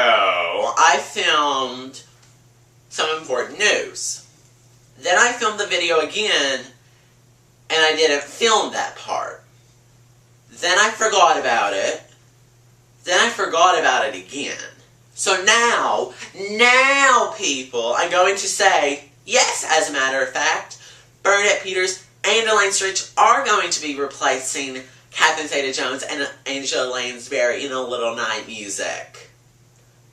I filmed some important news. Then I filmed the video again, and I didn't film that part. Then I forgot about it. Then I forgot about it again. So now, people, I'm going to say, yes, as a matter of fact, Bernadette Peters and Elaine Stritch are going to be replacing Catherine Zeta-Jones and Angela Lansbury in A Little Night Music.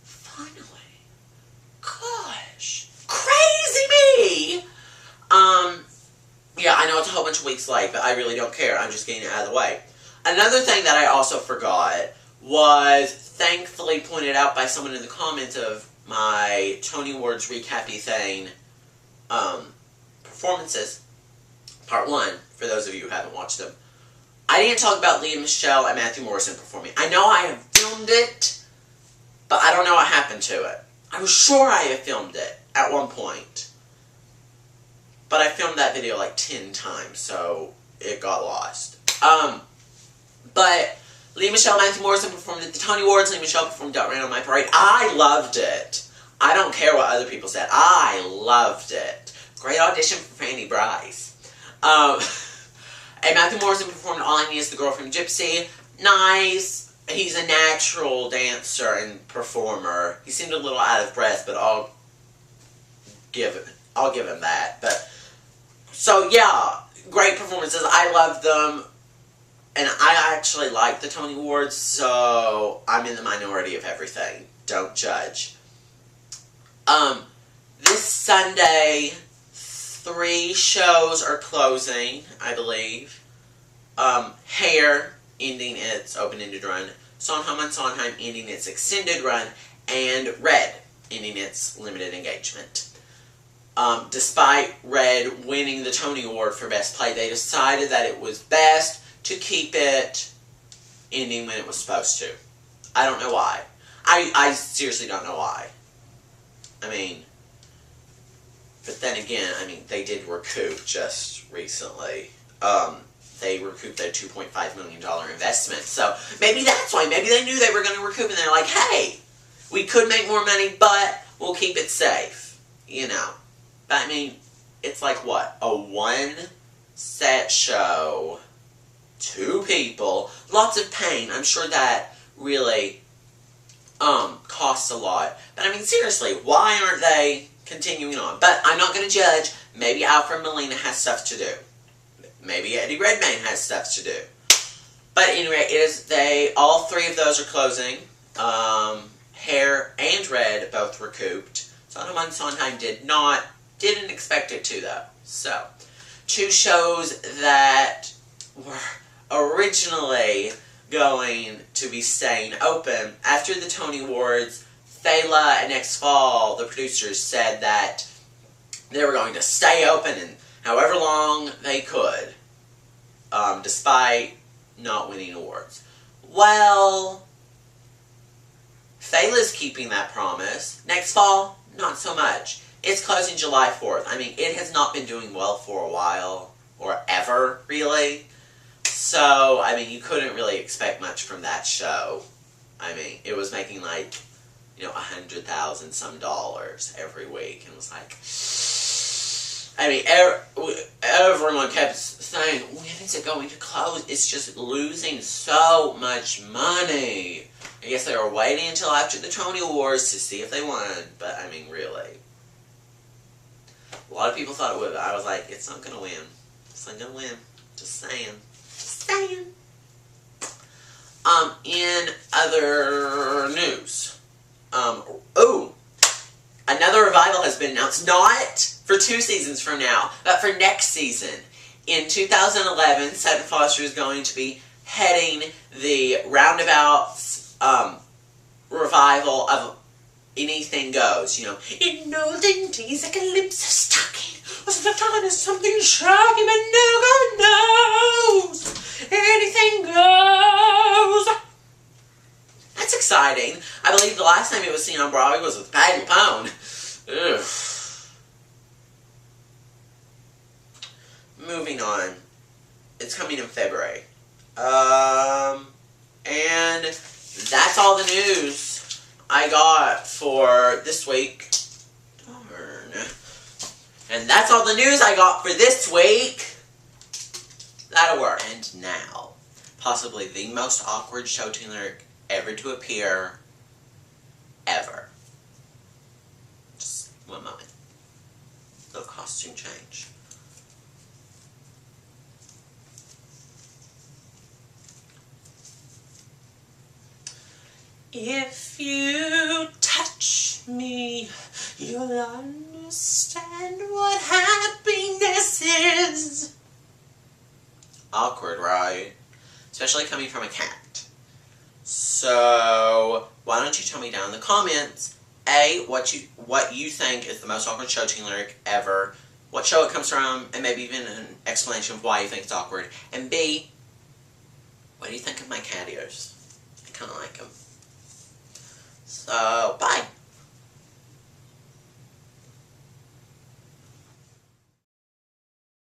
Finally. Gosh. Crazy me! Yeah, I know it's a whole bunch of weeks late, but I really don't care. I'm just getting it out of the way. Another thing that I also forgot was thankfully pointed out by someone in the comments of my Tony Awards recappy thing, performances, part 1, for those of you who haven't watched them. I didn't talk about Lea Michele and Matthew Morrison performing. I know I have filmed it, but I don't know what happened to it. I was sure I had filmed it at one point. But I filmed that video like 10 times, so it got lost. But Lea Michele and Matthew Morrison performed at the Tony Awards. Lea Michele performed Don't Rain on My Parade. I loved it. I don't care what other people said. I loved it. Great audition for Fanny Bryce. And Matthew Morrison performed All I Need Is the Girl from Gypsy. Nice. He's a natural dancer and performer. He seemed a little out of breath, but I'll give him that. But so yeah, great performances. I loved them. And I actually like the Tony Awards, so I'm in the minority of everything. Don't judge. This Sunday, 3 shows are closing, I believe. Hair, ending its open-ended run. Sondheim on Sondheim, ending its extended run. And Red, ending its limited engagement. Despite Red winning the Tony Award for Best Play, they decided that it was best to keep it ending when it was supposed to. I don't know why. I seriously don't know why. I mean, but then again, I mean, they did recoup just recently. They recouped their $2.5 million investment. So maybe that's why. Maybe they knew they were going to recoup and they're like, hey, we could make more money, but we'll keep it safe. You know. But I mean, it's like what? A 1-set show. 2 people, lots of pain. I'm sure that really costs a lot. But I mean, seriously, why aren't they continuing on? But I'm not going to judge. Maybe Alfred Molina has stuff to do. Maybe Eddie Redmayne has stuff to do. But anyway, all 3 of those are closing. Hair and Red both recouped. Sondheim on Sondheim didn't expect it to though. So, 2 shows that were originally going to be staying open. After the Tony Awards, Thala and Next Fall, the producers, said that they were going to stay open and however long they could, despite not winning awards. Well, Thala's keeping that promise. Next Fall, not so much. It's closing July 4th. I mean, it has not been doing well for a while, or ever, really. So, I mean, you couldn't really expect much from that show. I mean, it was making like, $100,000 some every week. And it was like, I mean, everyone kept saying, when is it going to close? It's just losing so much money. I guess they were waiting until after the Tony Awards to see if they won. But, I mean, really. A lot of people thought it would, but I was like, it's not going to win. It's not going to win. Just saying. In other news, another revival has been announced, not for 2 seasons from now, but for next season. In 2011, Sutton Foster is going to be heading the Roundabouts revival of Anything Goes, In olden days, a glimpse of stocking was the time of something shocking, but now God knows anything goes. That's exciting. I believe the last time it was seen on Broadway was with Patty LuPone. Ugh. Moving on. It's coming in February. And that's all the news I got for this week. Darn. And that's all the news I got for this week. That'll work. And now, possibly the most awkward show tuner ever to appear. Ever. Just one moment. Little costume change. If you touch me, you'll understand what happiness is. Awkward, right? Especially coming from a cat. So, why don't you tell me down in the comments, A, what you think is the most awkward show tuner lyric ever, what show it comes from, and maybe even an explanation of why you think it's awkward. And B, what do you think of my cat ears? I kind of like them. So, bye.